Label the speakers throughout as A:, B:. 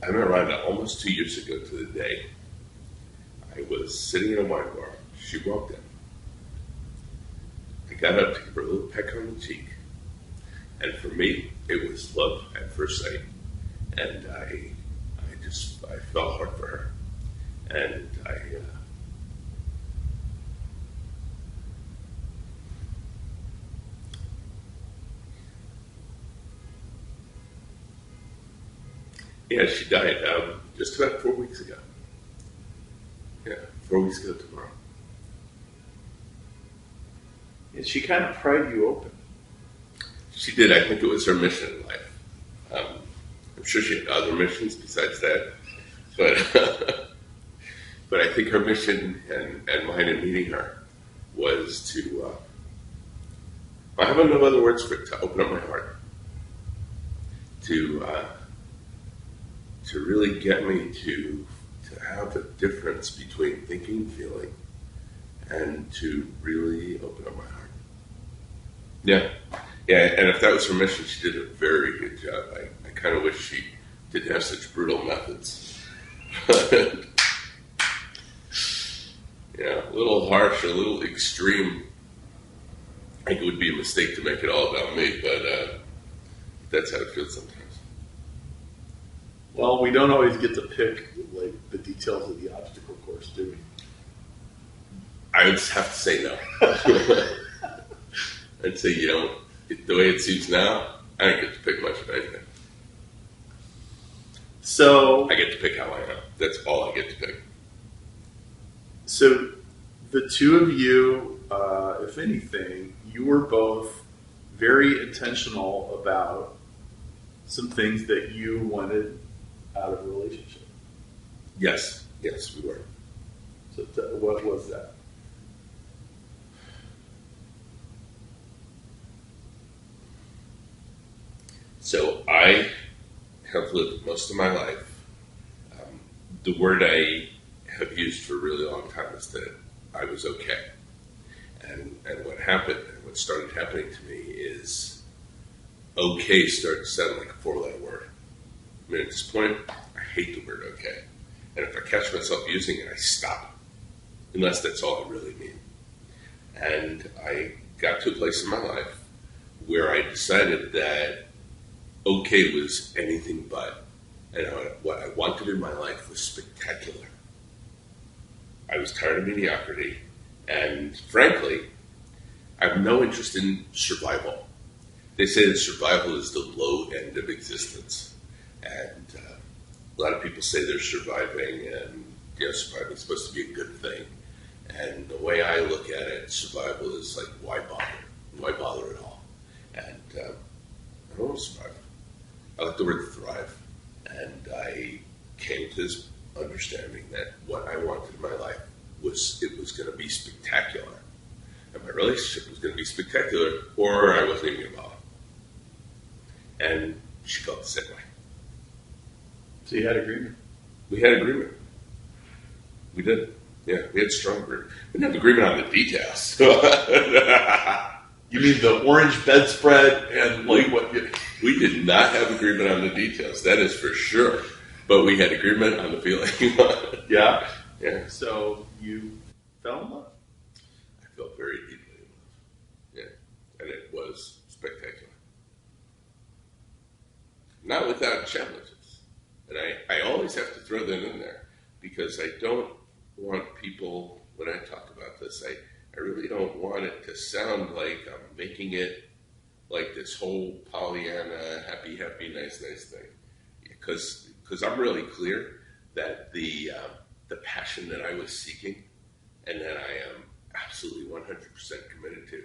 A: I remember around almost 2 years ago to the day, I was sitting in a wine bar. She walked in. I got up to give her a little peck on the cheek. And for me, it was love at first sight. And I fell hard for her. And yeah, she died just about 4 weeks ago. Yeah, 4 weeks ago tomorrow.
B: And she kind of pried you open.
A: She did. I think it was her mission in life. I'm sure she had other missions besides that, but but I think her mission and mine in meeting her was to. I have no other words for it. To open up my heart, to really get me to have a difference between thinking and feeling, and to really open up my heart. Yeah. Yeah, and if that was her mission, she did a very good job. I kind of wish she didn't have such brutal methods. Yeah, a little harsh, a little extreme. I think it would be a mistake to make it all about me, but that's how it feels sometimes.
B: Well, we don't always get to pick like the details of the obstacle course, do we?
A: I would have to say no. I'd say, the way it seems now, I don't get to pick much of anything.
B: So
A: I get to pick how I am. That's all I get to pick.
B: So the two of you, if anything, you were both very intentional about some things that you wanted out of a relationship.
A: Yes, we were.
B: So what was that?
A: So I have lived most of my life. The word I have used for a really long time is that I was okay. And what happened, and what started happening to me is okay started to sound like a four-letter word. I mean, at this point, I hate the word okay. And if I catch myself using it, I stop. Unless that's all I really mean. And I got to a place in my life where I decided that okay was anything but. And what I wanted in my life was spectacular. I was tired of mediocrity. And frankly, I have no interest in survival. They say that survival is the low end of existence. And a lot of people say they're surviving, and surviving is supposed to be a good thing. And the way I look at it, survival is like, why bother? Why bother at all? And I don't want to survive. I like the word thrive. And I came to this understanding that what I wanted in my life was going to be spectacular. And my relationship was going to be spectacular, or I wasn't even going to bother. And she felt the same way.
B: So you had agreement?
A: We had agreement. We did. Yeah, we had strong agreement. We didn't have agreement on the details.
B: You mean the orange bedspread and like what?
A: We did not have agreement on the details. That is for sure. But we had agreement on the feeling.
B: Yeah.
A: Yeah.
B: So you fell in love.
A: I felt very deeply in love. Yeah, and it was spectacular. Not without challenges, and I always have to throw them in there because I don't want people, when I talk about this, I really don't want it to sound like I'm making it like this whole Pollyanna, happy, nice thing. Because I'm really clear that the passion that I was seeking and that I am absolutely 100% committed to,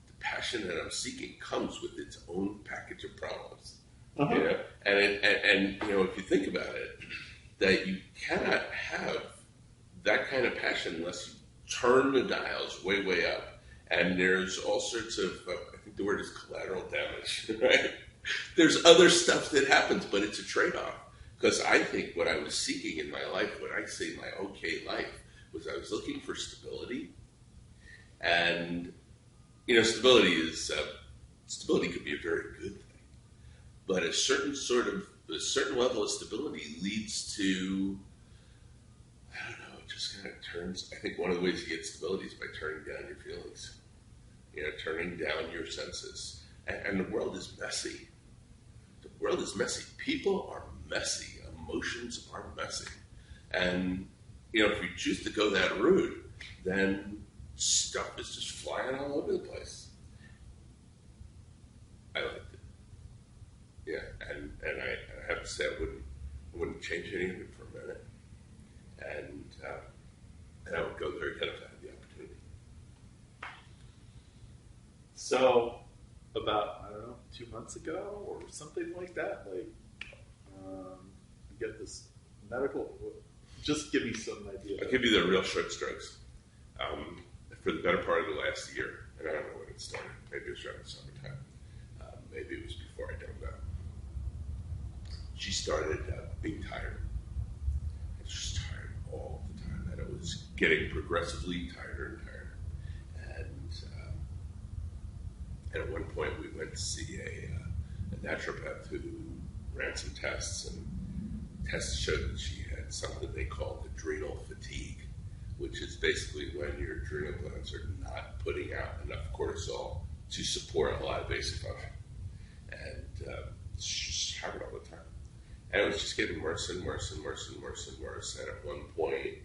A: the passion that I'm seeking comes with its own package of problems.
B: Uh-huh.
A: And if you think about it, that you cannot have that kind of passion unless you turn the dials way up. And there's all sorts of, I think the word is collateral damage, right? There's other stuff that happens, but it's a trade-off. Because I think what I was seeking in my life, what I say my okay life, was I was looking for stability. And, stability could be a very good thing. But a certain sort of But a certain level of stability leads to, I don't know, it just kind of turns. I think one of the ways you get stability is by turning down your feelings, turning down your senses. And the world is messy. The world is messy. People are messy. Emotions are messy. And, if you choose to go that route, then stuff is just flying all over the place. I liked it. Yeah, and I have to say I wouldn't change anything for a minute. And I would go there again if I had the opportunity.
B: So, about, I don't know, 2 months ago or something like that, you get this medical, just give me some idea.
A: I'll give you the real short strokes. For the better part of the last year, and I don't know when it started, maybe it was around the summertime, maybe it was before, I don't know. She started being tired. And she was tired all the time, and it was getting progressively tighter and tighter. And at one point, we went to see a naturopath who ran some tests, and tests showed that she had something they called adrenal fatigue, which is basically when your adrenal glands are not putting out enough cortisol to support a lot of basic function. And she was having it all the time. And it was just getting worse and worse and worse and worse and worse. And at one point,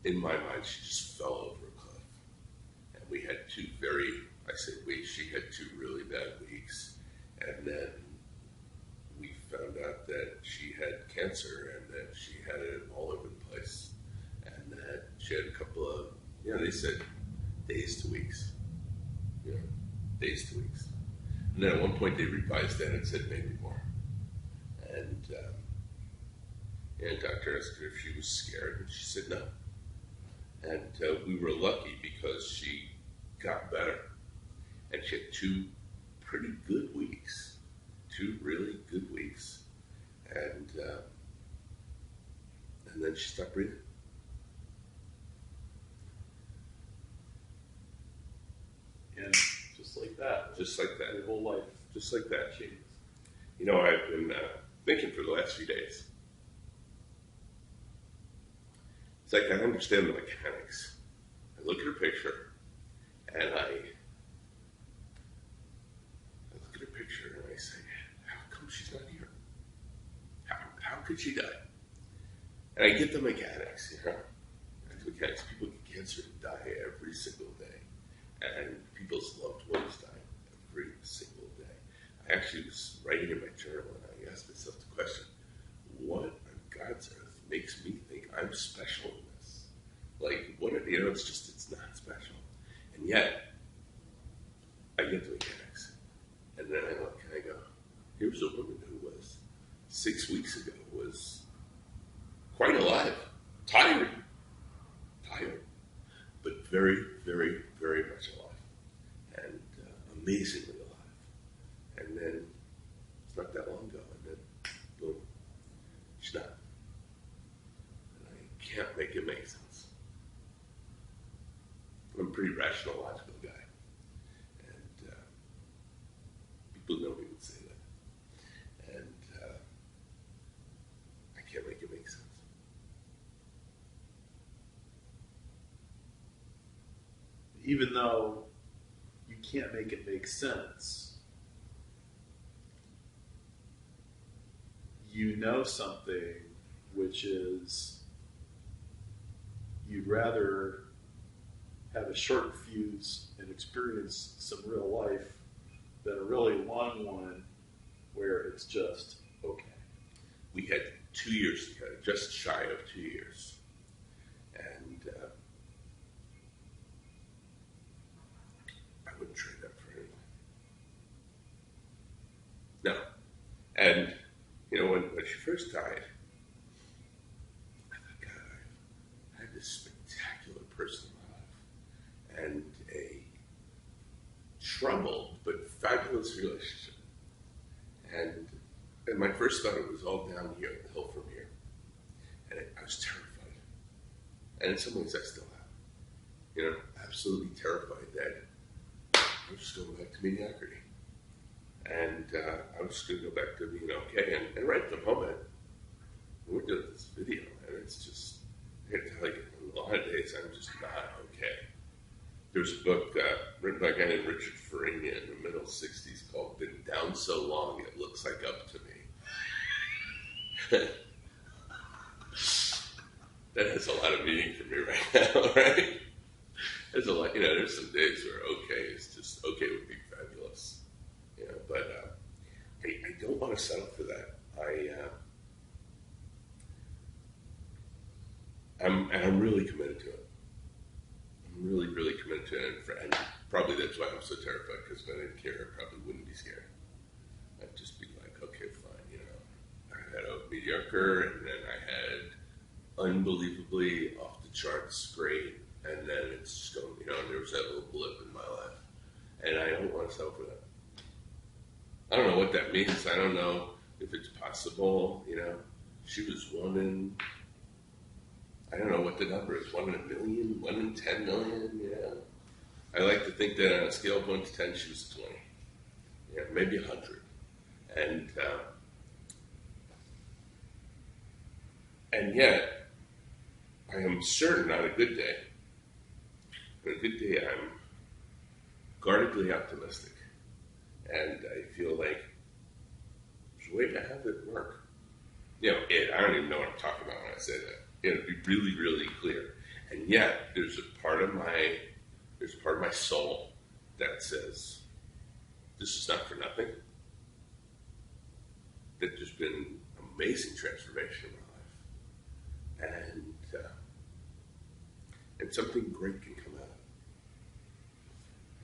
A: in my mind, she just fell over a cliff. And we had she had 2 really bad weeks. And then we found out that she had cancer and that she had it all over the place. And that she had a couple of, they said days to weeks. Days to weeks. And then at one point they revised that and said maybe more. And doctor asked her if she was scared, and she said no. And we were lucky because she got better. And she had 2 pretty good weeks. 2 really good weeks. And then she stopped breathing.
B: And just like that.
A: Just like that.
B: Your whole life.
A: Just like that. Changes. I've been thinking for the last few days. It's like I understand the mechanics. I look at her picture, and I look at her picture, and I say, how come she's not here? How could she die? And I get the mechanics, People get cancer and die every single day. And people's loved ones die every single day. I actually was writing in my journal, and I asked myself the question, what on God's earth makes me think I'm special in this? It's not special. And yet, I get the mechanics. And then I look and I go, here's a woman who was 6 weeks ago was quite alive, tired, but very, very, very much alive, and amazingly alive. And then it's not that long ago, and then boom, she's not. And I can't make it make sense. I'm a pretty rational, logical guy, and people know me would say that, and I can't make it make sense.
B: Even though you can't make it make sense, you know something, which is you'd rather have a short fuse and experience some real life than a really long one where it's just okay.
A: We had 2 years together, just shy of 2 years. And I wouldn't trade that for anything. No. And, when she first died, I thought, God, I had this spectacular person in my life and a troubled but fabulous relationship. And my first thought, it was all down here, the hill from here. And I was terrified. And in some ways I still am. Absolutely terrified that I'm just going back to mediocrity. And I was just going to go back to being okay. And right at the moment, we're doing this video, and it's just, I gotta tell you, on a lot of days, I'm just not okay. There's a book written by a guy named Richard Farina in the middle 60s called Been Down So Long It Looks Like Up to Me. That has a lot of meaning for me right now, right? There's a lot, there's some days where okay is just, okay would be fabulous. But I don't want to settle for that. I'm really committed to it. I'm really, really committed to it. And probably that's why I'm so terrified, because if I didn't care, I probably wouldn't be scared. I'd just be like, okay, fine, I had a mediocre, and then I had unbelievably off the charts great, and then it's just going, and there was that little blip in my life. And I don't want to settle for that. I don't know what that means. I don't know if it's possible, She was one in, I don't know what the number is, 1 in a million, 1 in 10 million, I like to think that on a scale of 1 to 10, she was 20. Maybe 100. And yet, I am certain on a good day, I'm guardedly optimistic. And I feel like there's a way to have it work. I don't even know what I'm talking about when I say that. To be really, really clear. And yet, there's a part of my soul that says, this is not for nothing. That there's been amazing transformation in my life. And something great can come out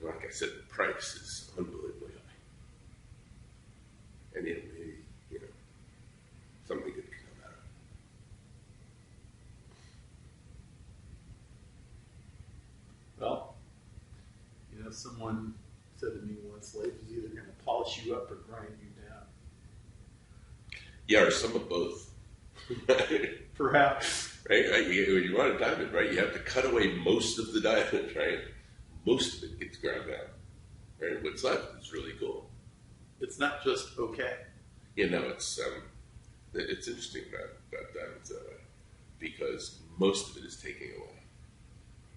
A: of it. Like I said, the price is unbelievably high. And yet maybe, something good can come out of it.
B: Well, someone said to me once, life is either going to polish you up or grind you down.
A: Yeah, or some of both.
B: Perhaps.
A: Right? When you want a diamond, right, you have to cut away most of the diamond, right? Most of it gets ground down. Right? What's left is really cool.
B: It's not just okay.
A: It's interesting about diamonds that way, because most of it is taking away.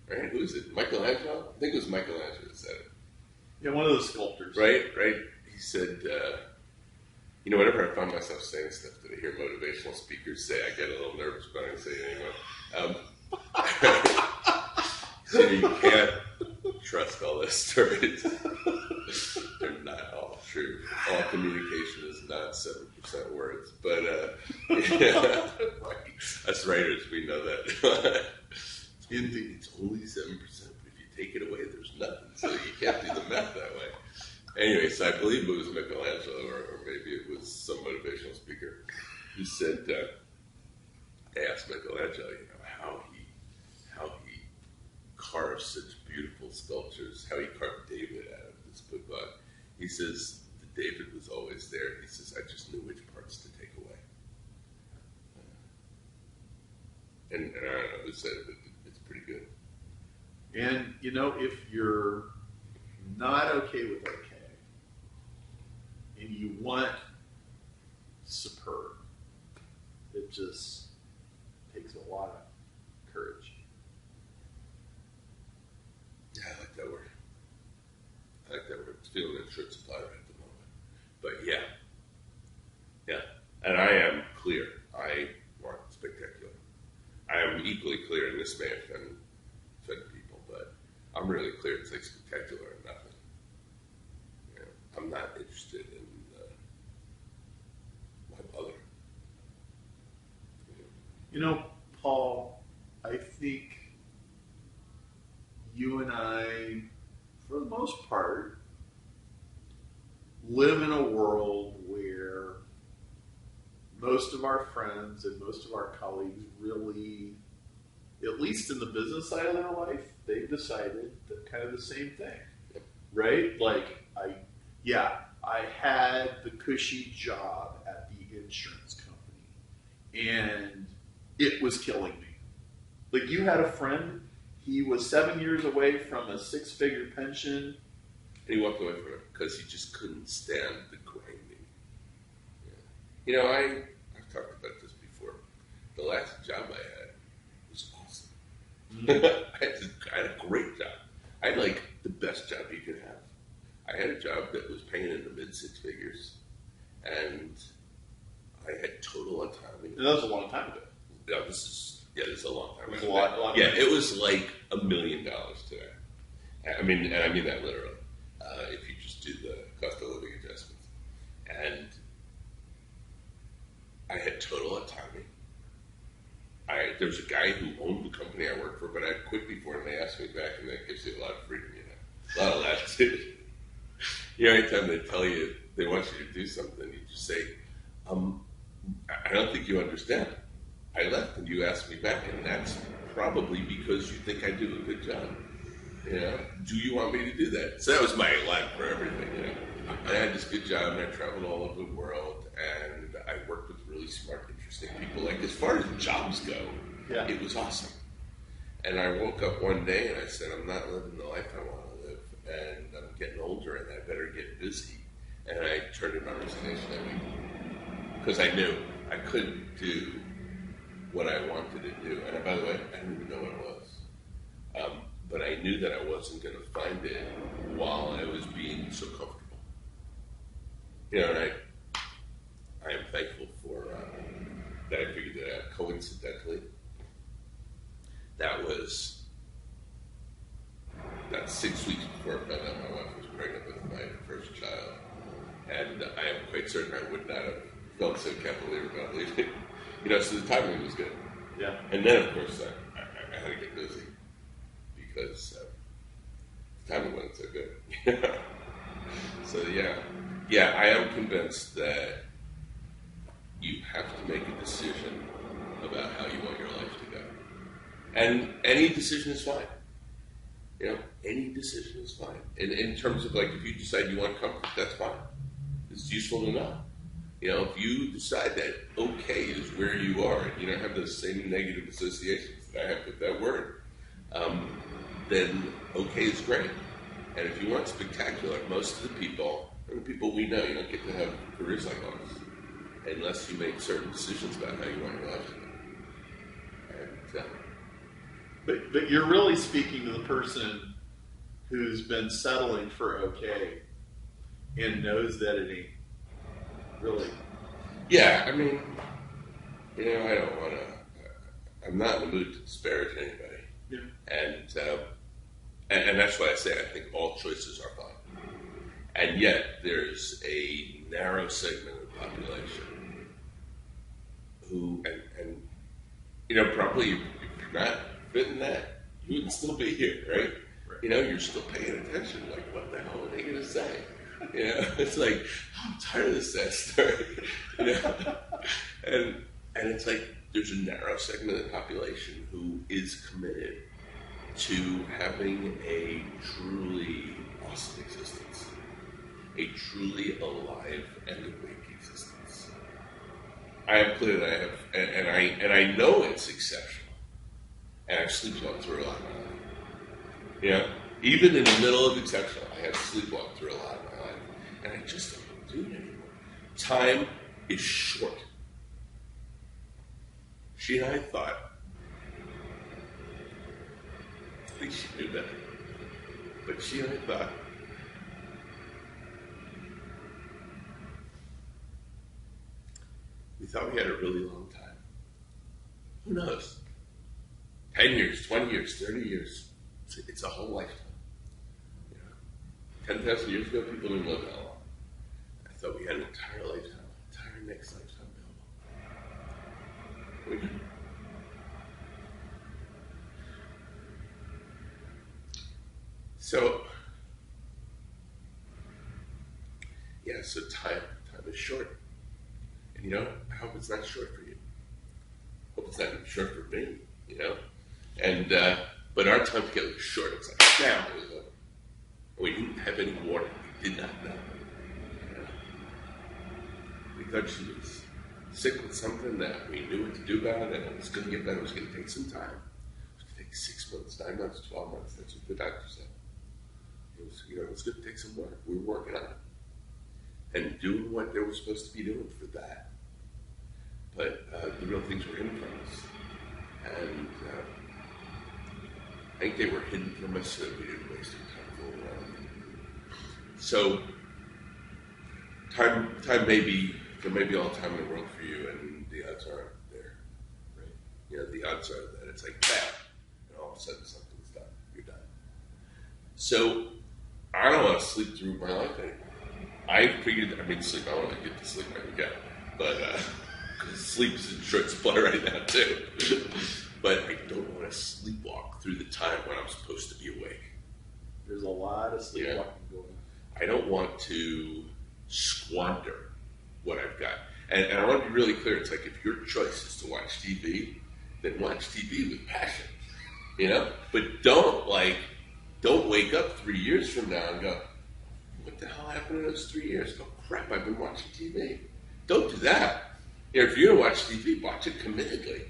A: Right? Who is it? Michelangelo? I think it was Michelangelo that said it.
B: Yeah, one of those sculptors.
A: Right. He said, whenever I find myself saying stuff that I hear motivational speakers say, I get a little nervous, but I don't say it anymore. So you can't trust all those stories. They're not all true. All communication is not 7% words. But us writers, we know that. It's only 7%, but if you take it away, there's nothing. So you can't do the math that way. Anyway, so I believe it was Michelangelo, or maybe it was some motivational speaker, who said, they asked Michelangelo, how he carved such beautiful sculptures, how he carved David out of this book. He says, the David was always there. He says, I just knew which parts to take away. And I don't know who said it, but it's pretty good.
B: And, if you're not okay with okay, and you want superb, it just takes a lot of courage.
A: Yeah, I like that word. It's feeling in short supply right at the moment. But yeah. And I am clear. I want spectacular. I am equally clear, and this may offend people, but I'm really clear it's like spectacular and nothing. I'm not interested in why bother.
B: Paul, I think you and I, for the most part, live in a world where most of our friends and most of our colleagues really, at least in the business side of their life, they've decided that kind of the same thing, right? Like, I had the cushy job at the insurance company, and it was killing me. Like, you had a friend, he was 7 years away from a 6-figure pension,
A: And he walked away from it because he just couldn't stand the grinding. Yeah. You know, I've talked about this before. The last job I had was awesome. I had a great job. I had like the best job you could have. I had a job that was paying in the mid six figures, and I had total autonomy.
B: And that was a long time ago.
A: Yeah, this is a long time.
B: It was a lot.
A: Yeah, it was like $1 million today. I mean, and I mean that literally. If you just do the cost of living adjustments, and I had total autonomy. There was a guy who owned the company I worked for, but I quit before, and they asked me back, and that gives you a lot of freedom, a lot of latitude. Anytime they tell you they want you to do something, you just say, I don't think you understand. I left and you asked me back, and that's probably because you think I do a good job. Do you want me to do that? So that was my line for everything. I had this good job, and I traveled all over the world, and I worked with really smart, interesting people. Like, as far as jobs go, It was awesome. And I woke up one day and I said, I'm not living the life I want to live, and I'm getting older, and I better get busy. And I turned in my resignation that week because I knew I couldn't do what I wanted to do. And by the way, I didn't even know what it was. But I knew that I wasn't going to find it while I was being so comfortable. And I am thankful for that I figured that out coincidentally. That's 6 weeks before I found out my wife was pregnant with my first child. And I am quite certain I would not have felt so cavalier about leaving. So the timing was good.
B: Yeah.
A: And then, of course, I had to get busy because the timing wasn't so good. So, I am convinced that you have to make a decision about how you want your life to go. And any decision is fine. Any decision is fine. In terms of, like, if you decide you want comfort, that's fine. It's useful to know. If you decide that okay is where you are, and you don't have those same negative associations that I have with that word, then okay is great. And if you want spectacular, most of the people, and the people we know, you don't get to have careers like ours unless you make certain decisions about how you want your life to go. And,
B: but you're really speaking to the person who's been settling for okay and knows that it ain't really.
A: Yeah, I mean, I don't want to. I'm not in the mood to disparage anybody.
B: Yeah.
A: And that's why I say I think all choices are fine. And yet there's a narrow segment of the population who, and probably if you're not fitting that, you wouldn't still be here, right? You're still paying attention. Like, what the hell are they going to say? It's like, I'm tired of this sad story. And it's like there's a narrow segment of the population who is committed to having a truly awesome existence, a truly alive and awake existence. I am clear that I have, and I know it's exceptional, and I've sleepwalked through a lot of my life. Even in the middle of exceptional, I have sleepwalked through a lot of my life, and I just don't do it anymore. Time is short. She and I thought, I think she knew better, but she and I thought, we thought we had a really long time. Who knows? 10 years, 20 years, 30 years. It's a whole lifetime. 10,000 years ago, people didn't live that long. I thought we had an entire lifetime, entire next lifetime available. We didn't. So, so time is short. And I hope it's not short for you. I hope it's not short for me, And, but our time together was short. It was like, damn, it was over. We didn't have any warning. We did not know. We thought she was sick with something that we knew what to do about it, and it was going to get better. It was going to take some time. It was going to take 6 months, 9 months, 12 months. That's what the doctor said. it was going to take some work. We were working on it and doing what they were supposed to be doing for that. But the real things were hidden from us, and I think they were hidden from us so that we didn't waste our time fooling around. So time may be there may be all the time in the world for you, and the odds aren't there. Right? The odds are that it's like bam, and all of a sudden something's done. You're done. So I don't want to sleep through my life anymore. I figured, sleep. I want to get to sleep when I get, but sleep is in short supply right now too. But I don't want to sleepwalk through the time when I'm supposed to be awake.
B: There's a lot of sleepwalking going on.
A: I don't want to squander what I've got. And I want to be really clear. It's like if your choice is to watch TV, then watch TV with passion. But don't wake up 3 years from now and go, what the hell happened in those 3 years? Oh crap, I've been watching TV. Don't do that. If you're going to watch TV, watch it committedly.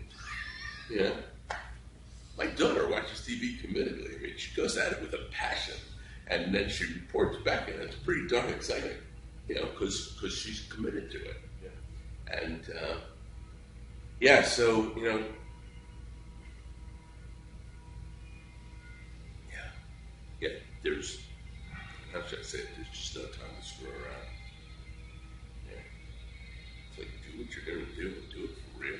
A: My daughter watches TV committedly. She goes at it with a passion, and then she reports back, and it's pretty darn exciting, because she's committed to it. Yeah. And so there's, how should I say it? There's just no time to screw around. Yeah. It's like do what you're going to do and do it for real.